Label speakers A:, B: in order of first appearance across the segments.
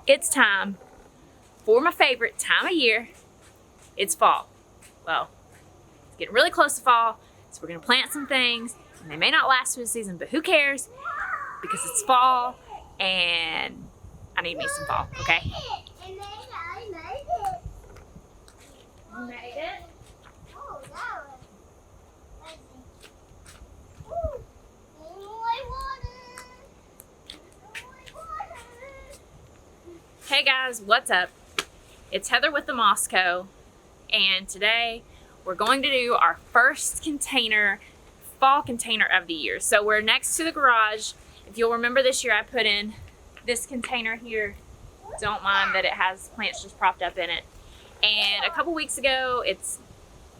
A: It's time for my favorite time of year. It's fall. Well, it's getting really close to fall, so we're gonna plant some things, and they may not last through the season, but who cares? Because it's fall, and I need me some fall, okay?
B: I made it.
A: You made it?
B: Oh, that was. Ooh, my water. My water.
A: Hey guys, what's up? It's Heather with the Mosco, and today we're going to do our first fall container of the year. So we're next to the garage. If you'll remember this year I put in this container here. Don't mind that it has plants just propped up in it. And a couple weeks ago, it's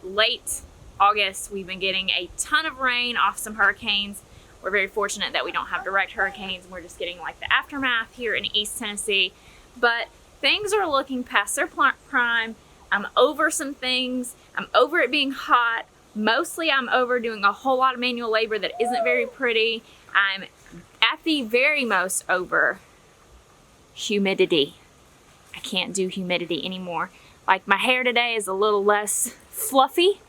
A: late August, we've been getting a ton of rain off some hurricanes. We're very fortunate that we don't have direct hurricanes. We're just getting like the aftermath here in East Tennessee. But things are looking past their prime. I'm over some things. I'm over it being hot. Mostly I'm over doing a whole lot of manual labor that isn't very pretty. I'm at the very most over humidity. I can't do humidity anymore. Like my hair today is a little less fluffy.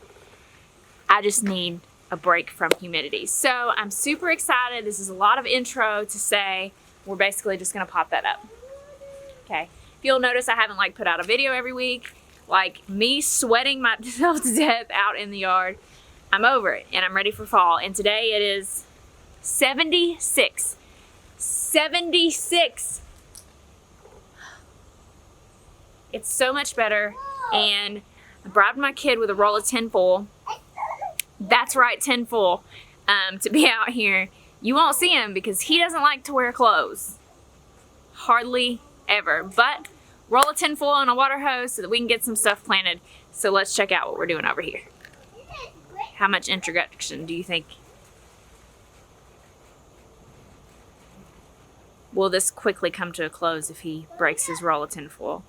A: I just need a break from humidity. So I'm super excited. This is a lot of intro to say. We're basically just gonna pop that up. Okay. If you'll notice, I haven't put out a video every week. Me sweating myself to death out in the yard. I'm over it and I'm ready for fall. And today it is 76. 76. It's so much better. And I bribed my kid with a roll of tinfoil. That's right, tinfoil. To be out here. You won't see him because he doesn't like to wear clothes. Hardly ever. But roll of tinfoil and a water hose so that we can get some stuff planted. So let's check out what we're doing over here. How much introduction do you think? Will this quickly come to a close if he breaks his roll of tinfoil?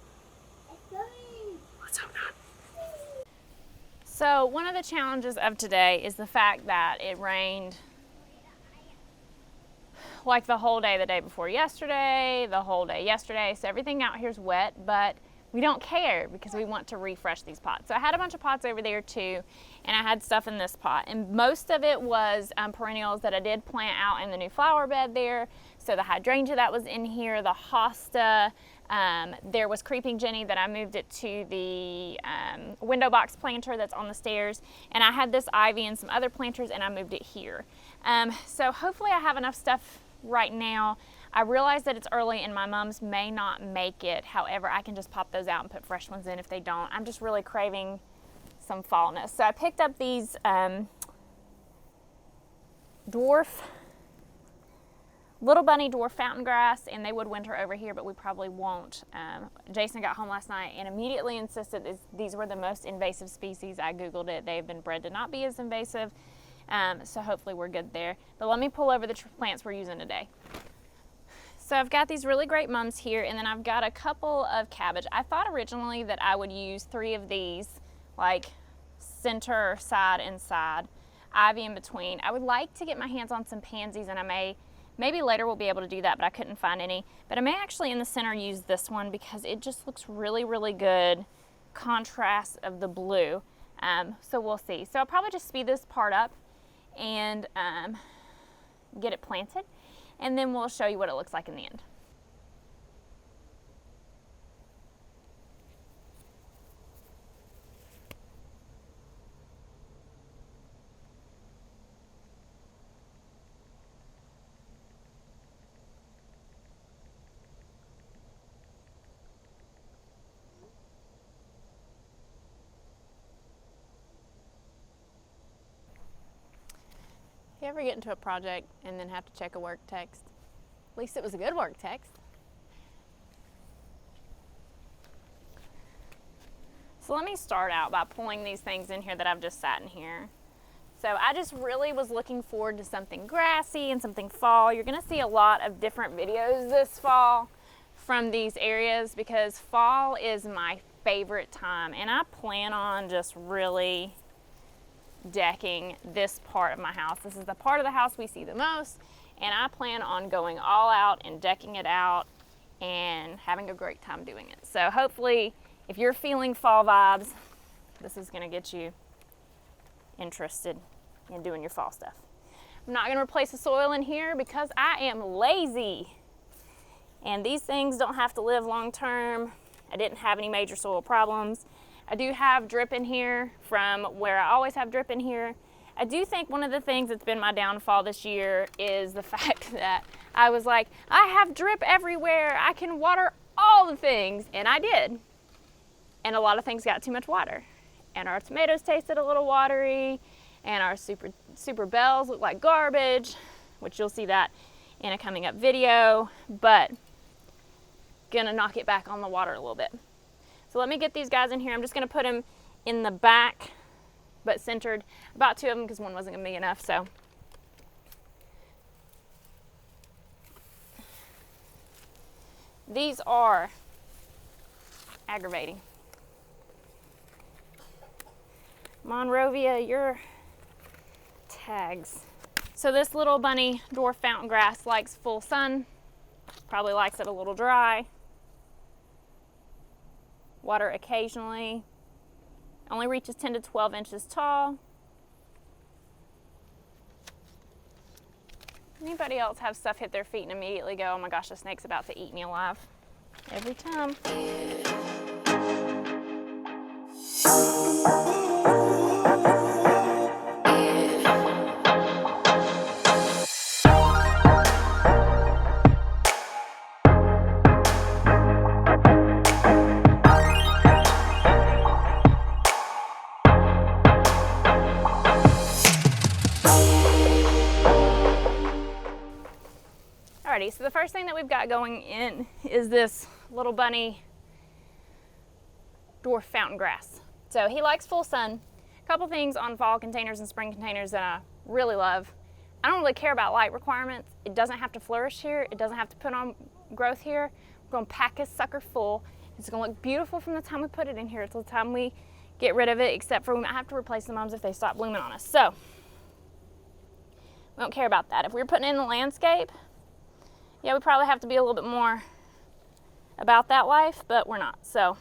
A: Let's hope not. So one of the challenges of today is the fact that it rained the whole day the day before yesterday, the whole day yesterday. So everything out here is wet, but we don't care because we want to refresh these pots. So I had a bunch of pots over there too, and I had stuff in this pot. And most of it was perennials that I did plant out in the new flower bed there. So the hydrangea that was in here, the hosta, there was creeping Jenny that I moved it to the window box planter that's on the stairs. And I had this ivy and some other planters and I moved it here. So hopefully I have enough stuff right now. I realize that it's early and my mums may not make it. However, I can just pop those out and put fresh ones in if they don't. I'm just really craving some fallness. So I picked up these Little Bunny dwarf fountain grass, and they would winter over here, but we probably won't. Jason got home last night and immediately insisted these were the most invasive species. I Googled it. They've been bred to not be as invasive, so hopefully we're good there. But let me pull over the plants we're using today. So I've got these really great mums here, and then I've got a couple of cabbage. I thought originally that I would use 3 of these, center, side, and side, ivy in between. I would like to get my hands on some pansies, and maybe later we'll be able to do that, but I couldn't find any. But I may actually in the center use this one because it just looks really, really good contrast of the blue. So we'll see. So I'll probably just speed this part up and get it planted, and then we'll show you what it looks like in the end. You ever get into a project and then have to check a work text? At least it was a good work text. So let me start out by pulling these things in here that I've just sat in here. So I just really was looking forward to something grassy and something fall. You're gonna see a lot of different videos this fall from these areas because fall is my favorite time, and I plan on just really decking this part of my house. This is the part of the house we see the most, and I plan on going all out and decking it out and having a great time doing it. So hopefully, if you're feeling fall vibes, this is gonna get you interested in doing your fall stuff. I'm not gonna replace the soil in here because I am lazy. And these things don't have to live long term. I didn't have any major soil problems. I do have drip in here from where I always have drip in here. I do think one of the things that's been my downfall this year is the fact that I was like, I have drip everywhere. I can water all the things. And I did. And a lot of things got too much water. And our tomatoes tasted a little watery. And our super bells look like garbage, which you'll see that in a coming up video. But gonna knock it back on the water a little bit. So let me get these guys in here. I'm just gonna put them in the back, but centered. About 2 of them because one wasn't gonna be enough, so. These are aggravating. Monrovia, your tags. So this little bunny dwarf fountain grass likes full sun, probably likes it a little dry. Water occasionally. Only reaches 10 to 12 inches tall. Anybody else have stuff hit their feet and immediately go, oh my gosh, the snake's about to eat me alive? Every time. Alrighty, so the first thing that we've got going in is this little bunny dwarf fountain grass. So he likes full sun. A couple things on fall containers and spring containers that I really love. I don't really care about light requirements. It doesn't have to flourish here. It doesn't have to put on growth here. We're gonna pack this sucker full. It's gonna look beautiful from the time we put it in here till the time we get rid of it, except for we might have to replace the mums if they stop blooming on us. So, we don't care about that. If we were putting it in the landscape, yeah, we probably have to be a little bit more about that life, but we're not, so.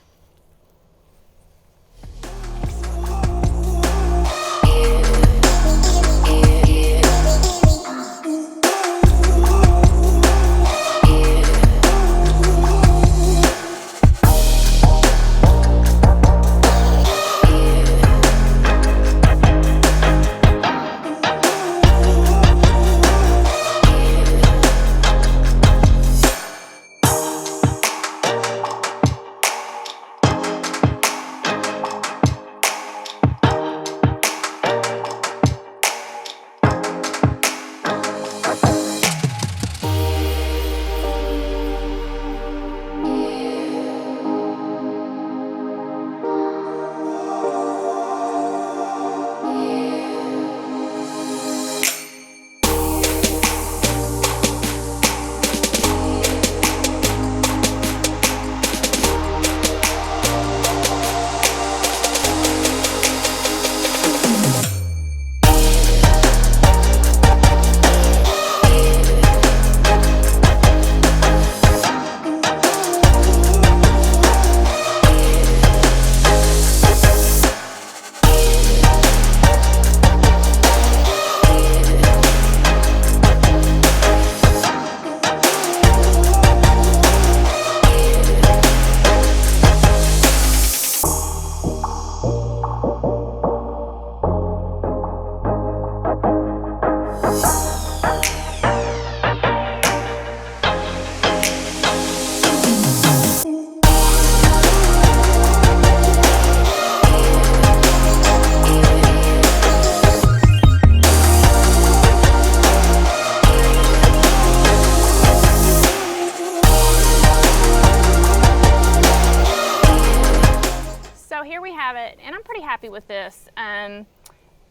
A: Happy with this.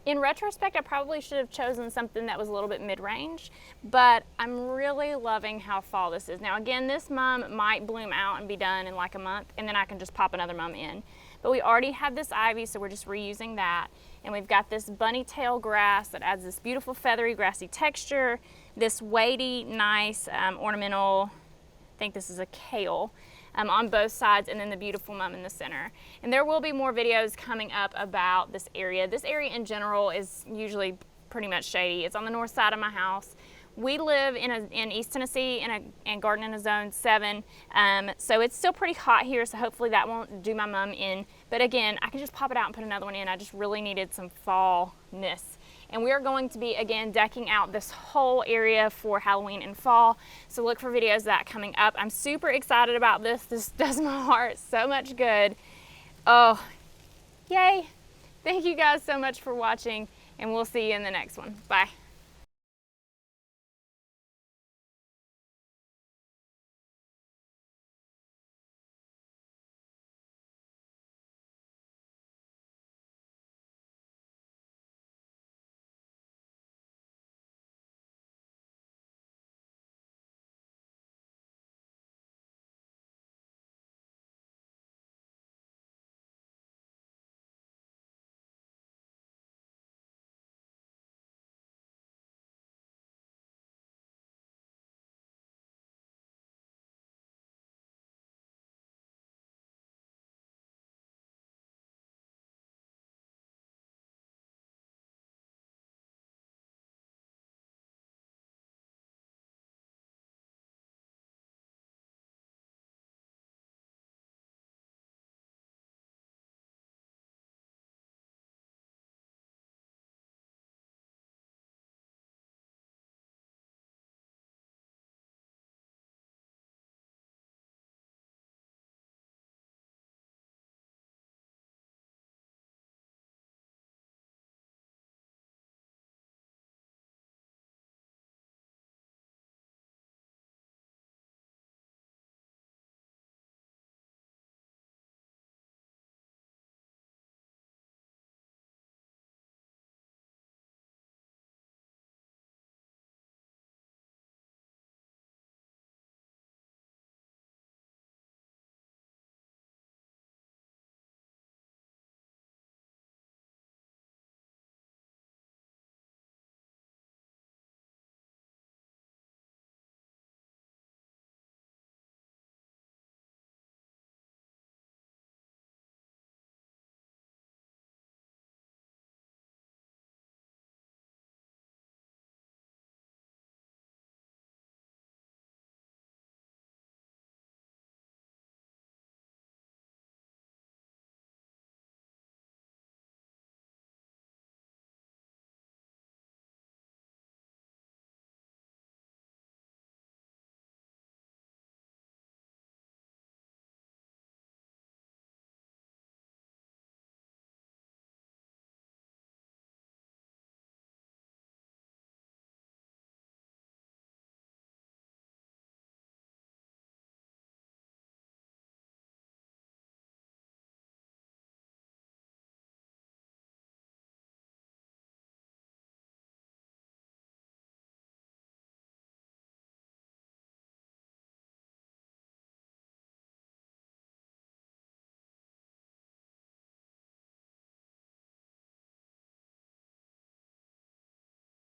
A: In retrospect, I probably should have chosen something that was a little bit mid-range, but I'm really loving how fall this is. Now again, this mum might bloom out and be done in like a month, and then I can just pop another mum in. But we already have this ivy, so we're just reusing that. And we've got this bunny tail grass that adds this beautiful feathery grassy texture, this weighty, nice ornamental think this is a kale, on both sides, and then the beautiful mum in the center. And there will be more videos coming up about this area. This area in general is usually pretty much shady. It's on the north side of my house. We live in East Tennessee and garden in a zone 7, so it's still pretty hot here, so hopefully that won't do my mum in. But again, I can just pop it out and put another one in. I just really needed some fallness. And we are going to be, again, decking out this whole area for Halloween and fall, so look for videos of that coming up. I'm super excited about this. This does my heart so much good. Oh, yay. Thank you guys so much for watching, and we'll see you in the next one. Bye.